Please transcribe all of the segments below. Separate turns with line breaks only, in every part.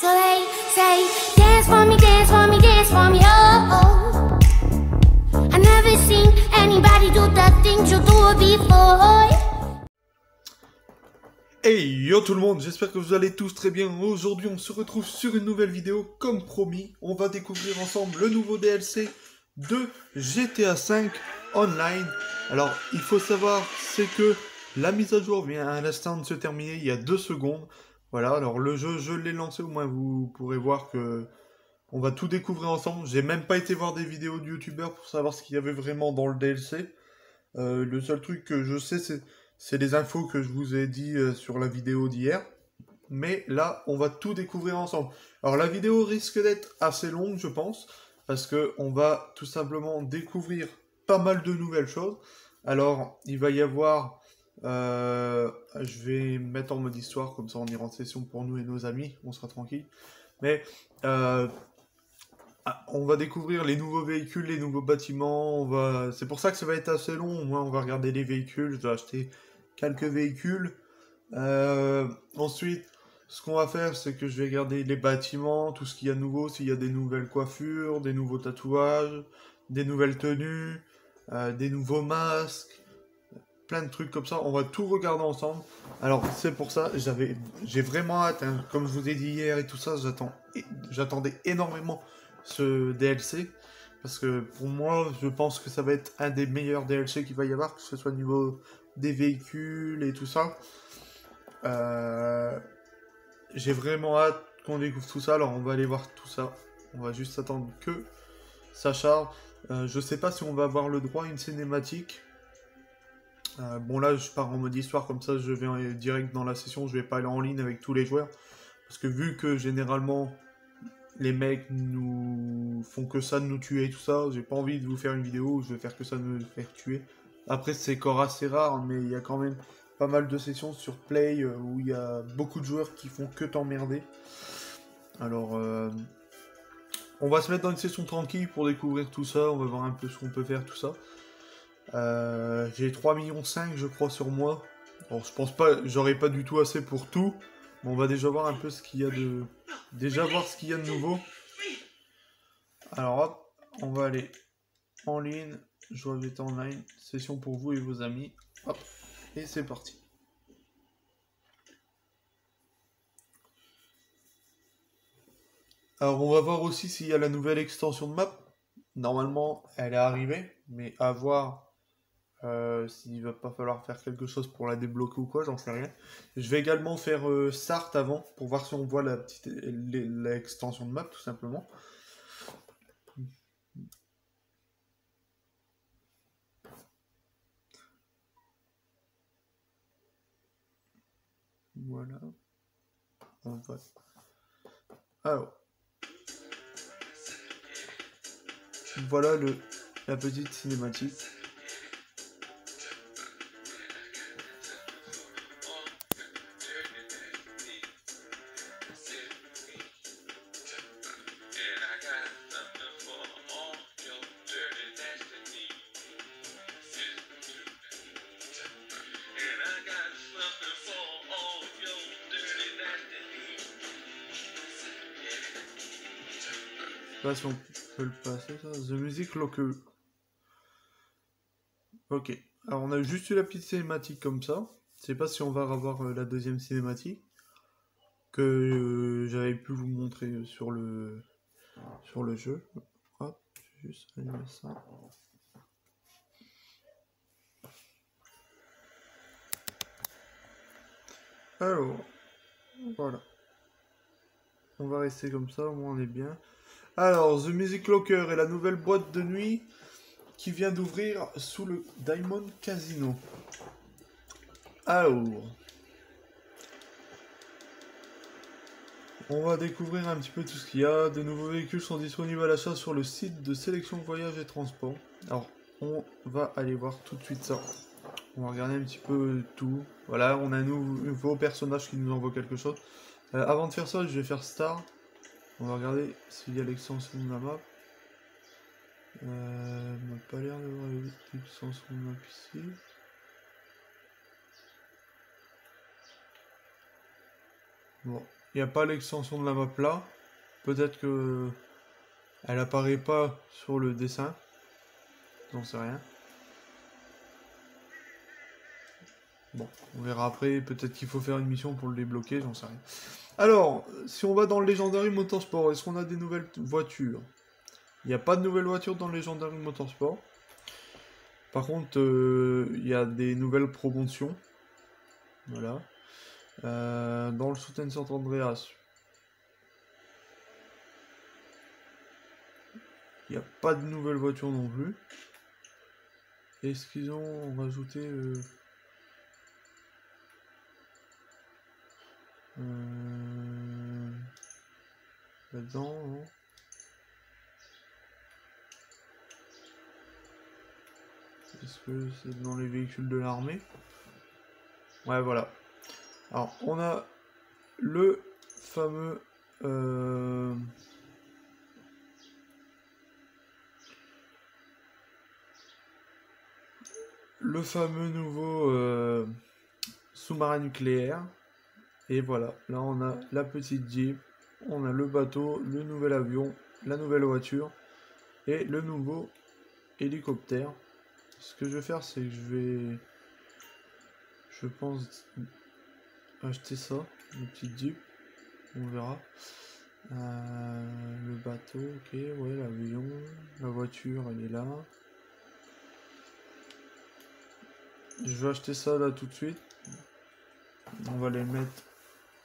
So they say, dance for me, dance for me, dance for me, oh, oh. I never seen anybody do the things you do before.
Hey yo tout le monde, j'espère que vous allez tous très bien. Aujourd'hui on se retrouve sur une nouvelle vidéo. Comme promis, on va découvrir ensemble le nouveau DLC de GTA V Online. Alors il faut savoir, c'est que la mise à jour vient à l'instant de se terminer il y a 2 secondes. Voilà, alors le jeu je l'ai lancé, au moins vous pourrez voir que on va tout découvrir ensemble. J'ai même pas été voir des vidéos de youtubeurs pour savoir ce qu'il y avait vraiment dans le DLC. Le seul truc que je sais, c'est les infos que je vous ai dit sur la vidéo d'hier. Mais là, on va tout découvrir ensemble. Alors la vidéo risque d'être assez longue, je pense, parce que on va tout simplement découvrir pas mal de nouvelles choses. Alors, il va y avoir... je vais mettre en mode histoire, comme ça on ira en session pour nous et nos amis, on sera tranquille. Mais... on va découvrir les nouveaux véhicules, les nouveaux bâtiments, c'est pour ça que ça va être assez long. Moi, on va regarder les véhicules, je dois acheter quelques véhicules. Ensuite, ce qu'on va faire, c'est que je vais regarder les bâtiments, tout ce qu'il y a de nouveau, s'il y a des nouvelles coiffures, des nouveaux tatouages, des nouvelles tenues, des nouveaux masques, plein de trucs comme ça. On va tout regarder ensemble. Alors, c'est pour ça, j'ai vraiment hâte, hein. Comme je vous ai dit hier et tout ça, j'attendais énormément ce DLC, parce que pour moi, je pense que ça va être un des meilleurs DLC qu'il va y avoir, que ce soit au niveau des véhicules et tout ça. J'ai vraiment hâte qu'on découvre tout ça, alors on va aller voir tout ça. On va juste attendre que ça charge. Je sais pas si on va avoir le droit à une cinématique. Bon là, je pars en mode histoire, comme ça je vais direct dans la session, je vais pas aller en ligne avec tous les joueurs. Parce que vu que généralement... les mecs nous font que ça de nous tuer et tout ça, j'ai pas envie de vous faire une vidéo où je vais faire que ça de me faire tuer. Après c'est corps assez rare, mais il y a quand même pas mal de sessions sur Play où il y a beaucoup de joueurs qui font que t'emmerder. Alors on va se mettre dans une session tranquille pour découvrir tout ça, on va voir un peu ce qu'on peut faire, tout ça. J'ai 3,5 millions je crois sur moi. Bon, je pense pas, j'aurai pas du tout assez pour tout. Mais on va déjà voir un peu ce qu'il y a de... Déjà voir ce qu'il y a de nouveau. Alors hop, on va aller en ligne, jouer GTA Online, session pour vous et vos amis. Hop, et c'est parti. Alors on va voir aussi s'il y a la nouvelle extension de map. Normalement, elle est arrivée, mais à voir s'il va pas falloir faire quelque chose pour la débloquer ou quoi, j'en sais rien. Je vais également faire Start avant, pour voir si on voit l'extension de map, tout simplement. Voilà. On va... Alors. Voilà la petite cinématique. Je sais pas si on peut le passer ça. The Music Locker. Ok. Alors on a juste eu la petite cinématique comme ça. Je sais pas si on va avoir la deuxième cinématique. Que j'avais pu vous montrer sur le jeu. Hop, je vais juste allumer ça. Alors, voilà. On va rester comme ça, au moins on est bien. Alors, The Music Locker est la nouvelle boîte de nuit qui vient d'ouvrir sous le Diamond Casino. Alors, on va découvrir un petit peu tout ce qu'il y a. De nouveaux véhicules sont disponibles à l'achat sur le site de sélection voyage et transport. Alors, on va aller voir tout de suite ça. On va regarder un petit peu tout. Voilà, on a un nouveau personnage qui nous envoie quelque chose. Avant de faire ça, je vais faire Star. On va regarder s'il y a l'extension de la map. On n'a pas l'air d'avoir l'extension de map ici. Bon, il n'y a pas l'extension de la map là. Peut-être que elle apparaît pas sur le dessin. J'en sais rien. Bon, on verra après. Peut-être qu'il faut faire une mission pour le débloquer, j'en sais rien. Alors, si on va dans le Legendary Motorsport, est-ce qu'on a des nouvelles voitures? Il n'y a pas de nouvelles voitures dans le Legendary Motorsport. Par contre, il y a des nouvelles promotions. Voilà. Dans le Souten Sant Andreas, il n'y a pas de nouvelles voitures non plus. Est-ce qu'ils ont rajouté là-dedans, non? Est-ce que c'est dans les véhicules de l'armée? Ouais, voilà. Alors, on a le fameux... le fameux nouveau sous-marin nucléaire. Et voilà, là on a la petite Jeep, on a le bateau, le nouvel avion, la nouvelle voiture et le nouveau hélicoptère. Ce que je vais faire, c'est que je pense, acheter ça, une petite Jeep, on verra. Le bateau, ok, ouais, l'avion, la voiture, elle est là. Je vais acheter ça là tout de suite. On va les mettre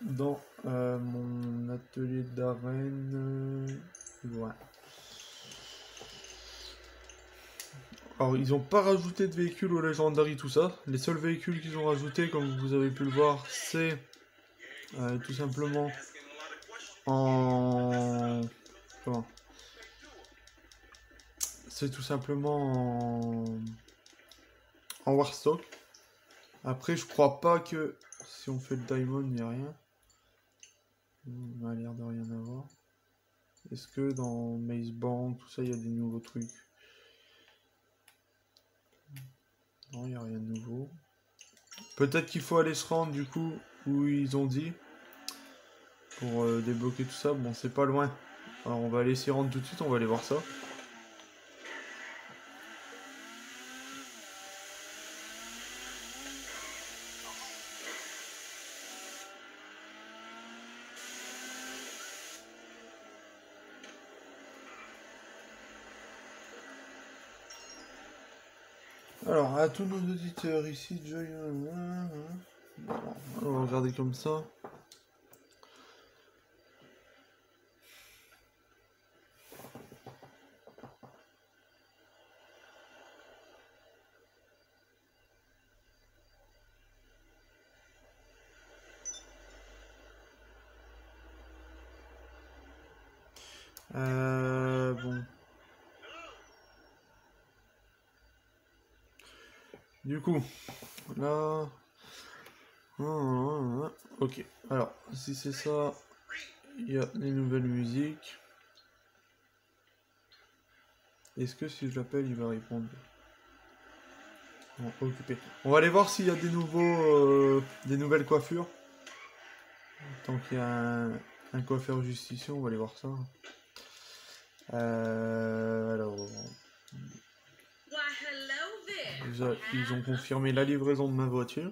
dans mon atelier d'arène. Ouais. Alors, ils n'ont pas rajouté de véhicules au Legendary, tout ça. Les seuls véhicules qu'ils ont rajoutés, comme vous avez pu le voir, c'est tout simplement en... Comment? C'est tout simplement en Warstock. Après, je crois pas que si on fait le Diamond, il n'y a rien. Il m'a l'air de rien avoir. Est-ce que dans Maze Bank, tout ça, il y a des nouveaux trucs? Non, il n'y a rien de nouveau. Peut-être qu'il faut aller se rendre du coup où ils ont dit pour débloquer tout ça. Bon, c'est pas loin. Alors on va aller s'y rendre tout de suite, on va aller voir ça. Alors, à tous nos auditeurs ici, Joy... on va regarder comme ça. Bon. Du coup, là... Ok, alors, si c'est ça, il y a des nouvelles musiques. Est-ce que si je l'appelle, il va répondre? Bon, occupé. On va aller voir s'il y a des des nouvelles coiffures. Tant qu'il y a un coiffeur justicier, on va aller voir ça. Alors... Ils ont confirmé la livraison de ma voiture.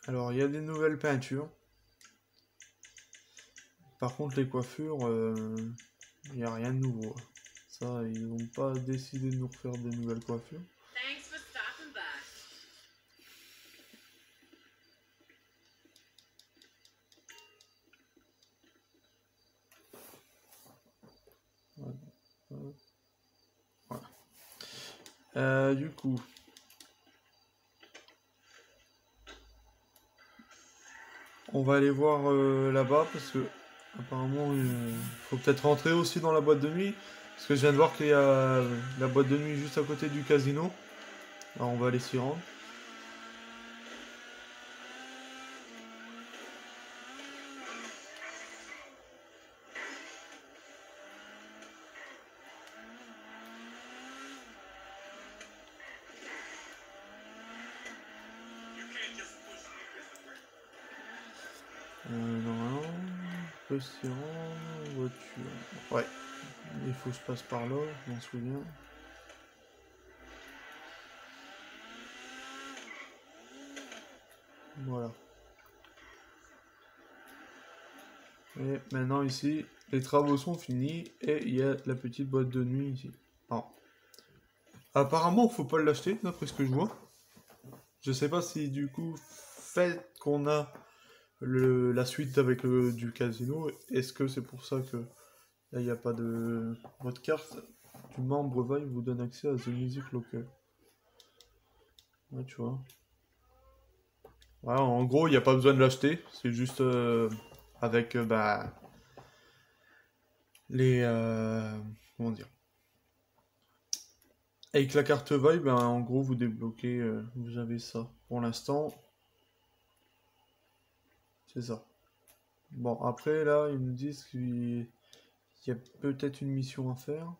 Alors, il y a des nouvelles peintures. Par contre, les coiffures, il n'y a rien de nouveau. Ça, ils n'ont pas décidé de nous refaire des nouvelles coiffures. Voilà. Du coup... On va aller voir là-bas parce que apparemment il faut peut-être rentrer aussi dans la boîte de nuit. Parce que je viens de voir qu'il y a la boîte de nuit juste à côté du casino. Alors on va aller s'y rendre. peut s'y rendre. Voiture. Ouais. Il faut que je passe par là, je m'en souviens. Voilà. Et maintenant ici, les travaux sont finis et il y a la petite boîte de nuit ici. Alors, apparemment, faut pas l'acheter d'après ce que je vois. Je sais pas si du coup, fait qu'on a la suite avec du casino, est-ce que c'est pour ça que là il n'y a pas de votre carte du membre Vive vous donne accès à The Music Locker. Ouais, tu vois. Ouais, en gros, il n'y a pas besoin de l'acheter, c'est juste avec bah les comment dire. Avec la carte Vive, ben, en gros, vous débloquez, vous avez ça. Pour l'instant, c'est ça. Bon, après, là, ils nous disent qu'il y a peut-être une mission à faire.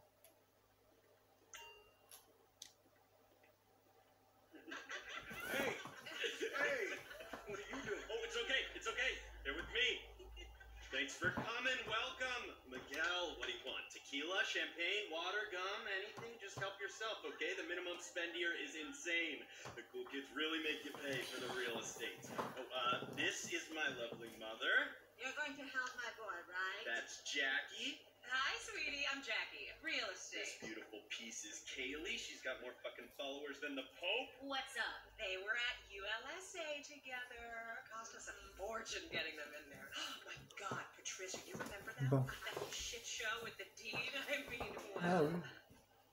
Thanks for coming. Welcome. Miguel, what do you want? Tequila, champagne, water, gum, anything? Just help yourself, okay? The minimum spend here is insane. The cool kids really make you pay for the real estate. Oh, this is my lovely mother.
You're going to help my boy, right?
That's Jackie.
Hi, sweetie. I'm Jackie. Real
This
estate.
beautiful piece is Kaylee. She's got more fucking followers than the Pope.
What's up? They were at ULSA together. Cost us a fortune getting them in there. Oh my God, Patricia, you remember that?
Bon.
That shit show with the deed? I mean,
Ah
wow.
oui.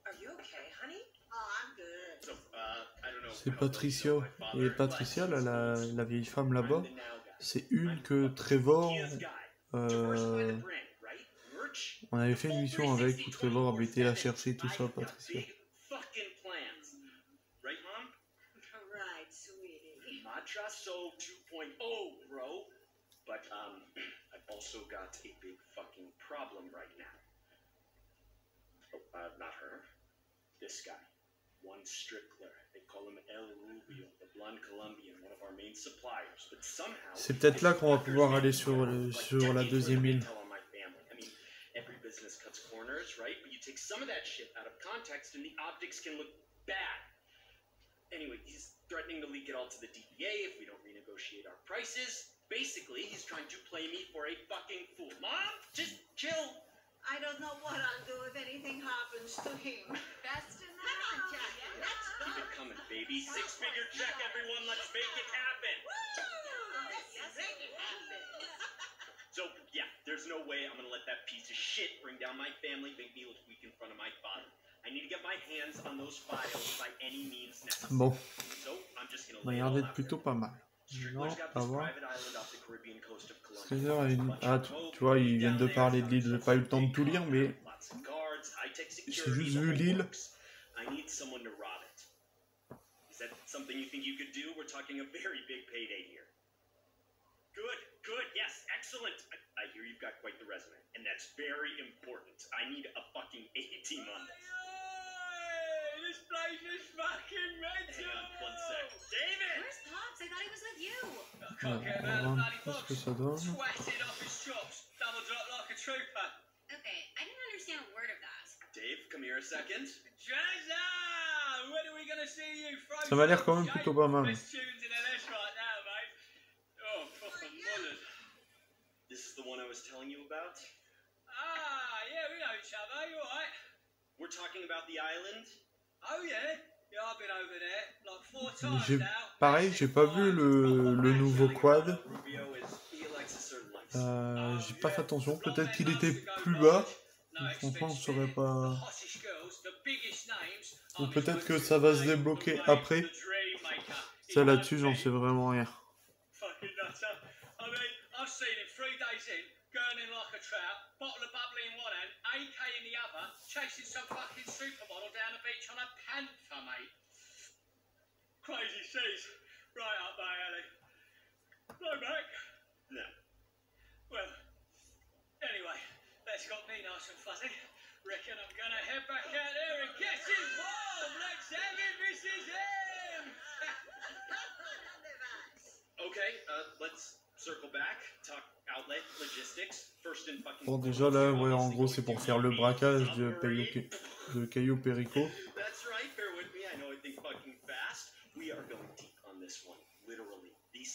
Are you okay, honey? Oh, I'm good.
So, I don't know.
C'est
how well you
Patricia.
know my father,
Et Patricia,
but
là, la vieille femme là-bas,
I'm the now guy.
c'est une que Trevor,
Kia's guy. Diversify the brand, right? Merch.
on avait fait une mission avec où Trevor avait été la chercher, tout ça,
I've got
Patricia.
big fucking plans. Right, Mom?
Right, sweetie.
Matraso 2.0, bro. But, I've also got a big fucking problem right now. Oh, not her. This guy. One Strickler. They call him El Rubio, the blonde Colombian, one of our main suppliers. But somehow...
C'est peut-être là qu'on va pouvoir aller sur la deuxième île.
Every business cuts corners, right? But you take some of that shit out of context and the optics can look bad. Anyway, he's threatening to leak it all to the DEA if we don't renegotiate our prices. Basically, he's trying to play me for a fucking fool. Mom, just chill.
I don't know what I'll do if anything happens to him. Best in the Come on, Jackie. Let's go.
Keep it coming, baby. Six-figure check, everyone. Let's make it happen.
Let's make it happen.
So, yeah, there's no way I'm gonna let that piece of shit bring down my family, make me look weak in front of my father. I need to get my hands on those files by any means necessary.
Bon,
So, I'm just gonna
on a
lay it
l'air
all
d'être
out
plutôt
there.
pas mal. Non,
Strickler's got
à
this
voir.
private island off the Caribbean coast of Colombia.
Trésor a une... Ah, tu vois, ils viennent de parler de l'île, j'ai pas eu le temps de tout lire, mais
Lots of guards, high-tech
j'ai
security,
juste
the
vu
whole
l'île.
works. I need someone to rob it. Is that something you think you could do? We're talking a very big payday here. Good, good, yes, excellent. I hear you've got quite the resume, and that's very important. I need a fucking A-team on this.
This place is fucking mental!
Hang on one sec. David!
Where's Pops? I thought he was with you.
I
Ouais,
can't get
on
him
va
out of
voir
the bloody
un peu ce
box.
que ça donne.
Sweating off his chops. Double drop like a trooper.
Okay, I didn't understand a word of that.
Dave, come here a second.
Jazza! When are we gonna see you throw
Ça m'a l'air quand
some
même plutôt pas mal.
best tunes in LS right now, mate. Oh, proper mullet.
This is the one I was telling you about.
Ah, yeah, we know each other. You alright?
We're talking about the island.
Oh, yeah? Yeah, I've been over there like 4 times
J'ai,
now.
pareil, j'ai pas vu le nouveau quad.
Rubio is he likes a certain lifestyle.
J'ai pas fait attention, peut-être qu'il était plus bas. Franchement, je saurais pas. Ou peut-être que ça va se débloquer après. Ça là-dessus, j'en sais vraiment rien.
Fucking nutter. I mean, I've seen him 3 days in, gurning like a trout, bottle of bubbly in one hand, AK in the other, chasing some fucking supermodel down the beach on a panther, mate. Crazy seas. Right up my alley. Blow back.
No.
Well, anyway, that's got me nice and fuzzy. Reckon I'm gonna head back out there and get him warm. Let's have it, Mrs. M.
Okay, let's circle back. Talk
Bon, déjà là, ouais, en gros, c'est pour faire le braquage de Caio Perico.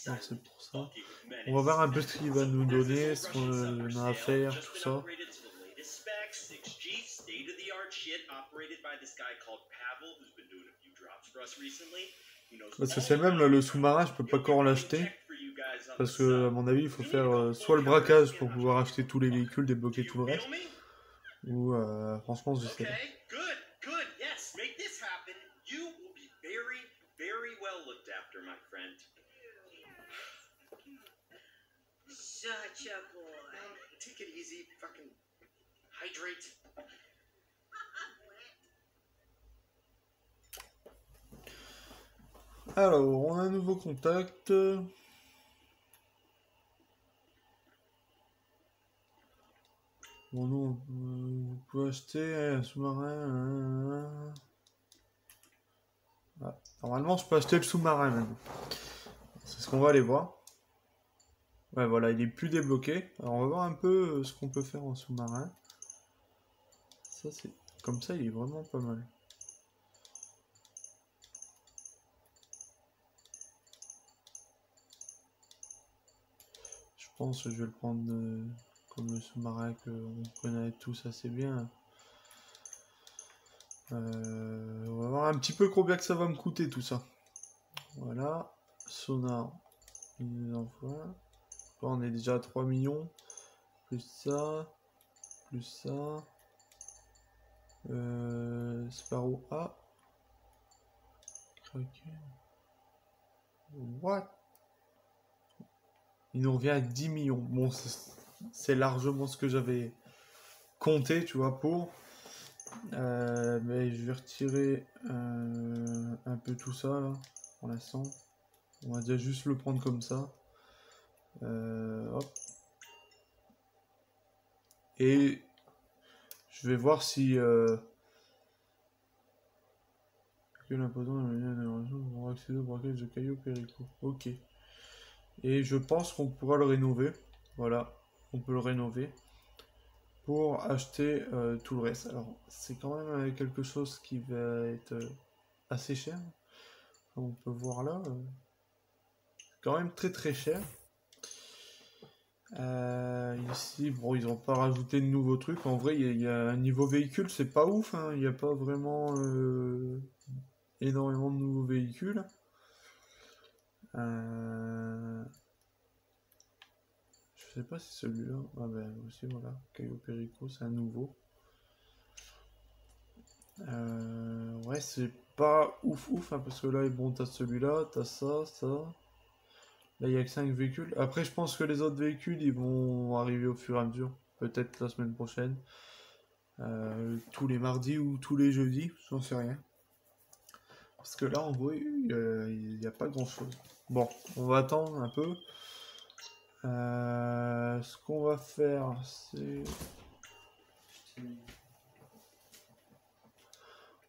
Alors, c'est pour ça. On va voir un peu ce qu'il va nous donner, ce qu'on a à faire, tout ça. Parce que c'est même le sous-marin, je peux pas encore l'acheter. Parce que, à mon avis, il faut faire soit le braquage pour pouvoir acheter tous les véhicules, débloquer tout le reste. Ou, franchement, je sais pas.
Such a boy.
Take it easy, fucking hydrate.
Alors, on a un nouveau contact. Bon, non, vous pouvez acheter un sous-marin. Ah, normalement, je peux acheter le sous-marin maintenant. C'est ce qu'on va aller voir. Ouais, voilà, il est plus débloqué. Alors, on va voir un peu ce qu'on peut faire en sous-marin. Ça, c'est comme ça, il est vraiment pas mal. Je pense que je vais le prendre comme le sous-marin qu'on connaît tous assez bien. On va voir un petit peu combien que ça va me coûter tout ça. Voilà, sonar, il nous envoie. Là, on est déjà à 3 millions. Plus ça. Plus ça. Sparrow A. Kraken. What? Il nous revient à 10 millions. Bon, c'est largement ce que j'avais compté, tu vois, pour. Mais je vais retirer un peu tout ça, là, pour l'instant. On va déjà juste le prendre comme ça. Hop. Et je vais voir si que l'imposant pour accéder au braquage de Caio Perico. Ok. Et je pense qu'on pourra le rénover. Voilà, on peut le rénover pour acheter tout le reste. Alors, c'est quand même quelque chose qui va être assez cher. Comme on peut voir là, quand même très très cher. Ici, bon, ils n'ont pas rajouté de nouveaux trucs. En vrai, il y a un niveau véhicule, c'est pas ouf. Hein. Il n'y a pas vraiment énormément de nouveaux véhicules. Je sais pas si celui-là. Ah ben aussi, voilà. Caio Perico, c'est un nouveau. Ouais, c'est pas ouf ouf, hein, parce que là, bon, t'as celui-là, t'as ça, ça. Là, il n'y a que 5 véhicules. Après, je pense que les autres véhicules, ils vont arriver au fur et à mesure. Peut-être la semaine prochaine. Tous les mardis ou tous les jeudis, j'en sais rien. Parce que là, en vrai, il n'y a pas grand-chose. Bon, on va attendre un peu. Ce qu'on va faire, c'est...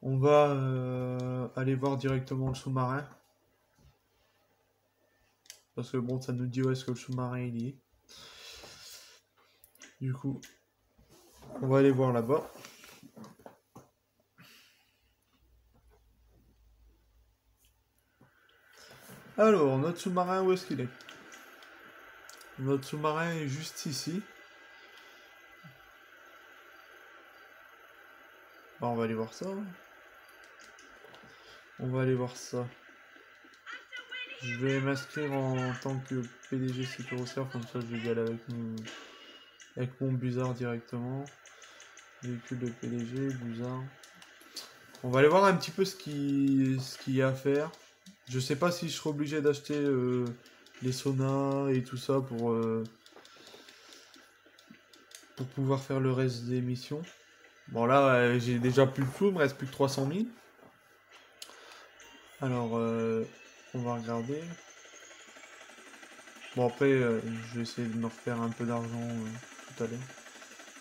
On va aller voir directement le sous-marin. Parce que bon, ça nous dit où est-ce que le sous-marin il y est. Du coup, on va aller voir là-bas. Alors, notre sous-marin, où est-ce qu'il est? Notre sous-marin est juste ici. Bon, on va aller voir ça. On va aller voir ça. Je vais m'inscrire en tant que PDG Sécurosurf, comme ça je vais y aller avec mon Buzzard directement. Véhicule de PDG, Buzzard. On va aller voir un petit peu ce qu'il y a à faire. Je sais pas si je serai obligé d'acheter les saunas et tout ça pour pouvoir faire le reste des missions. Bon là j'ai déjà plus de flou, il me reste plus que 300 000. Alors on va regarder. Bon après je vais essayer de me refaire un peu d'argent tout à l'heure.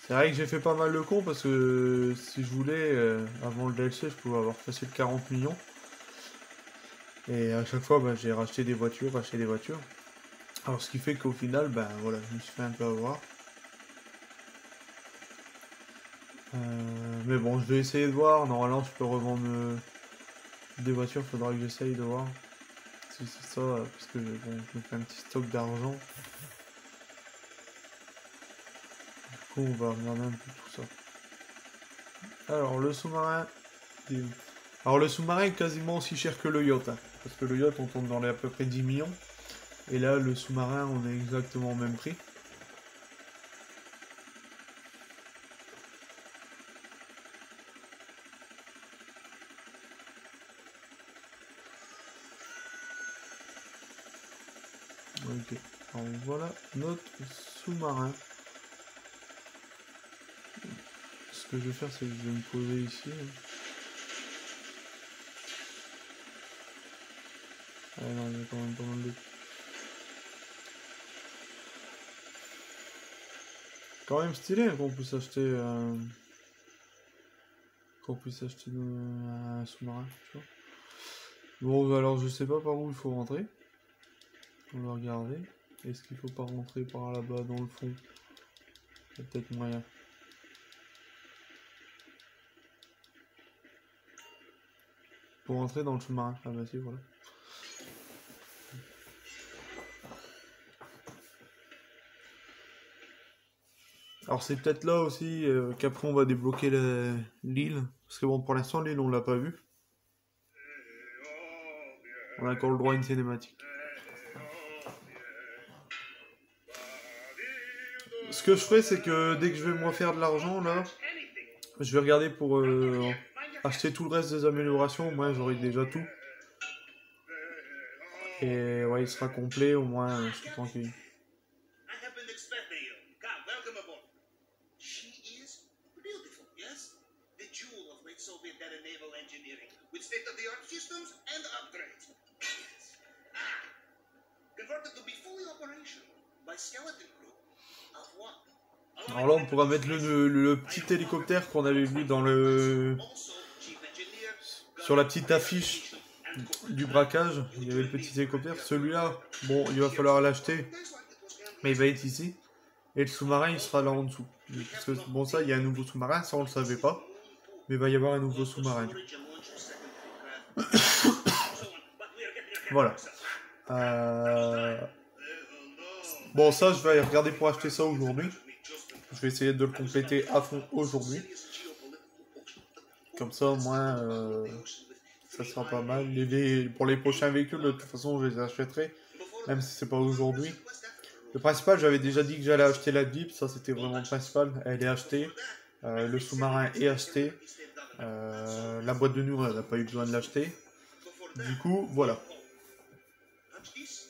C'est vrai que j'ai fait pas mal de con parce que si je voulais avant le DLC je pouvais avoir facile 40 millions. Et à chaque fois j'ai racheté des voitures, Alors ce qui fait qu'au final, ben voilà, je me suis fait un peu avoir. Mais bon, je vais essayer de voir. Normalement, je peux revendre des voitures. Faudra que j'essaye de voir si c'est ça, parce que bon, je me fais un petit stock d'argent. Du coup, on va regarder un peu tout ça. Alors, le sous-marin. Alors, le sous-marin est quasiment aussi cher que le yacht, hein, parce que le yacht, on tombe dans les à peu près 10 millions. Et là, le sous-marin, on est exactement au même prix. Ok, alors voilà notre sous-marin. Ce que je vais faire, c'est que je vais me poser ici. Ah non, il y a quand même pas mal de... Quand même stylé hein, qu'on puisse acheter un sous-marin, tu vois. Bon, alors je sais pas par où il faut rentrer. On va regarder. Est-ce qu'il faut pas rentrer par là-bas dans le fond? Il y a peut-être moyen. Pour rentrer dans le sous-marin. Ah bah si, voilà. Alors c'est peut-être là aussi qu'après on va débloquer l'île. Parce que bon, pour l'instant l'île on l'a pas vue. On a encore le droit à une cinématique. Ce que je ferai, c'est que dès que je vais me refaire de l'argent là, je vais regarder pour acheter tout le reste des améliorations. Au moins j'aurai déjà tout. Et ouais, il sera complet, au moins je suis tranquille. Alors là, on pourra mettre le petit hélicoptère qu'on avait vu dans sur la petite affiche du braquage. Il y avait le petit hélicoptère. Celui-là, bon, il va falloir l'acheter, mais il va être ici. Et le sous-marin, il sera là en dessous. Parce que bon, ça, il y a un nouveau sous-marin, ça on le savait pas. Mais il va y avoir un nouveau sous-marin. Voilà. Bon, ça, je vais regarder pour acheter ça aujourd'hui. Je vais essayer de le compléter à fond aujourd'hui. Comme ça, au moins, ça sera pas mal. Pour les prochains véhicules, de toute façon, je les achèterai. Même si c'est pas aujourd'hui. Le principal, j'avais déjà dit que j'allais acheter la Jeep. Ça, c'était vraiment le principal. Elle est achetée. Le sous-marin est acheté. La boîte de nuit, elle n'a pas eu besoin de l'acheter. Du coup, voilà.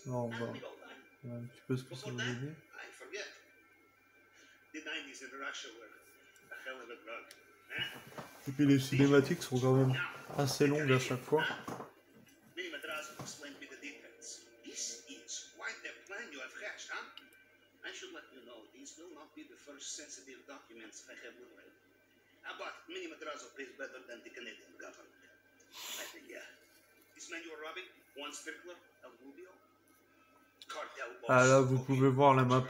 Alors, on va voir un petit peu ce que ça va donner. Et puis les cinématiques sont quand même assez longues à chaque fois. Ah là, vous pouvez voir la map.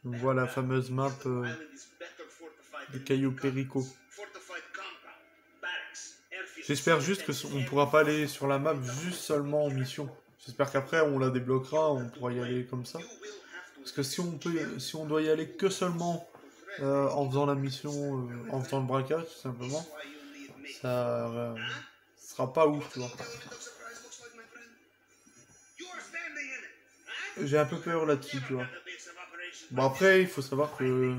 On voit la fameuse map des cailloux Perico. J'espère juste qu'on ne pourra pas aller sur la map juste seulement en mission. J'espère qu'après on la débloquera, on pourra y aller comme ça. Parce que si on doit y aller que seulement en faisant la mission, en faisant le braquage tout simplement, ça sera pas ouf, tu vois. J'ai un peu peur là-dessus, tu vois. Bon après, il faut savoir que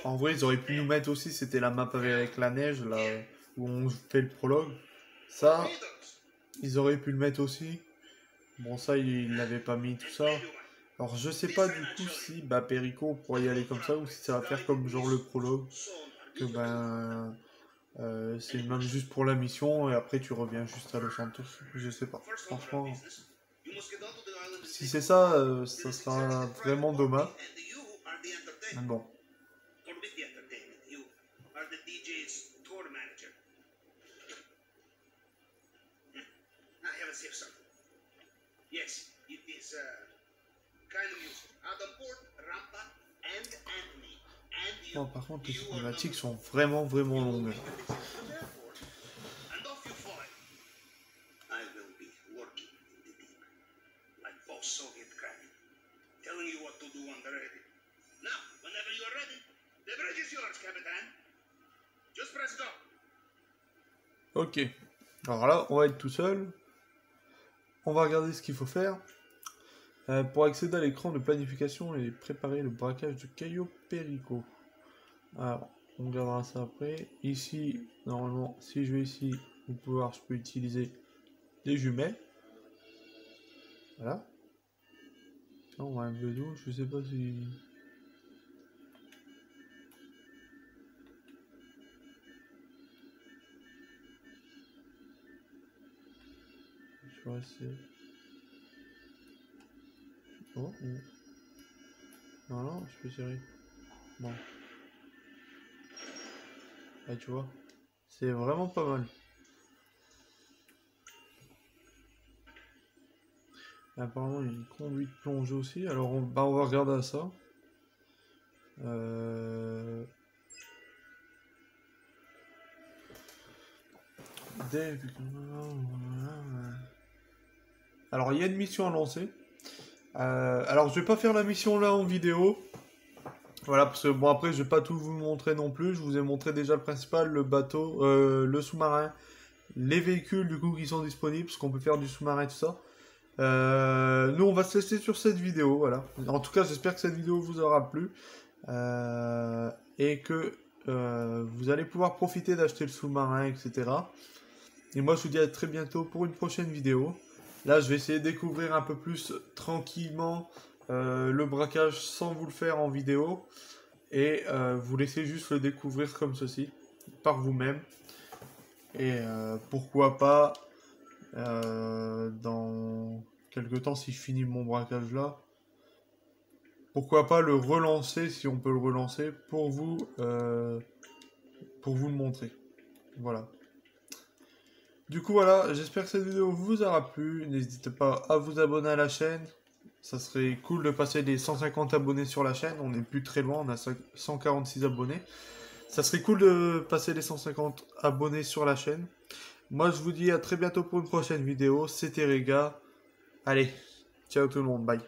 en vrai, ils auraient pu nous mettre aussi, c'était la map avec la neige, là où on fait le prologue. Ça, ils auraient pu le mettre aussi. Bon, ça, ils l'avaient pas mis, tout ça. Alors, je sais pas du coup si Perico pourrait y aller comme ça ou si ça va faire comme genre le prologue. Que c'est même juste pour la mission et après tu reviens juste à Los Santos. Je sais pas. Franchement, si c'est ça, ça sera vraiment dommage. Mais bon.
Yes, it is kind
Oh, par contre, les cinématiques sont vraiment longues.
And off you fly. I will be working in the deep, like boss Soviet crack, telling you what to do when they're ready. Now, whenever you are ready, the bridge is yours, Capitan. Just press go.
Ok. Alors là, on va être tout seul. On va regarder ce qu'il faut faire. Pour accéder à l'écran de planification et préparer le braquage de Cayo Perico. Alors, on regardera ça après. Ici, normalement, si je vais ici, je peux utiliser des jumelles. Voilà. Tiens, on va un peu d'eau, je sais pas si... Je vois, c'est... Oh, non, je peux tirer. Bon. Ah, tu vois, c'est vraiment pas mal. Et apparemment, il y a une conduite plongée aussi. Alors, on va regarder à ça. Alors, il y a une mission à lancer. Alors, je vais pas faire la mission là en vidéo. Voilà, parce que bon, après, je vais pas tout vous montrer non plus. Je vous ai montré déjà le principal, le bateau, le sous-marin, les véhicules du coup qui sont disponibles, parce qu'on peut faire du sous-marin et tout ça. Nous, on va se laisser sur cette vidéo, voilà. En tout cas, j'espère que cette vidéo vous aura plu. Et que vous allez pouvoir profiter d'acheter le sous-marin, etc. Et moi, je vous dis à très bientôt pour une prochaine vidéo. Là, je vais essayer de découvrir un peu plus tranquillement le braquage sans vous le faire en vidéo. Et vous laisser juste le découvrir comme ceci, par vous-même. Et pourquoi pas, dans quelques temps, si je finis mon braquage là, pourquoi pas le relancer, si on peut le relancer, pour vous le montrer. Voilà. Du coup, voilà, j'espère que cette vidéo vous aura plu. N'hésitez pas à vous abonner à la chaîne. Ça serait cool de passer les 150 abonnés sur la chaîne. On n'est plus très loin, on a 146 abonnés. Ça serait cool de passer les 150 abonnés sur la chaîne. Moi, je vous dis à très bientôt pour une prochaine vidéo. C'était Rega. Allez, ciao tout le monde, bye.